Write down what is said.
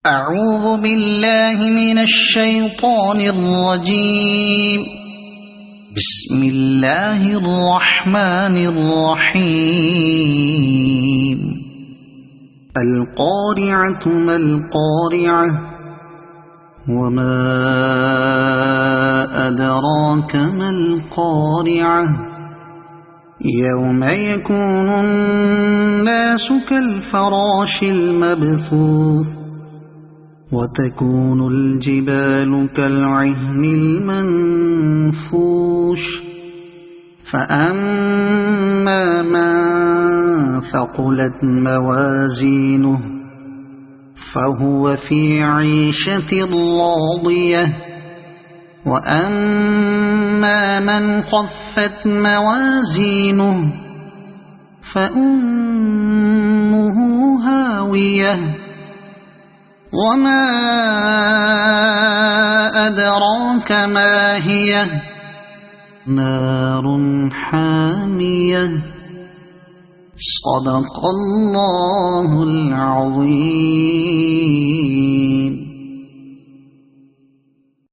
أعوذ بالله من الشيطان الرجيم. بسم الله الرحمن الرحيم. القارعة ما القارعة وما أدراك ما القارعة يوم يكون الناس كالفراش المبثوث وتكون الجبال كالعهن المنفوش فأما من ثقلت موازينه فهو في عيشة راضية وأما من خفت موازينه فأمه هاوية وما أدراك ما هي نار حامية. صدق الله العظيم.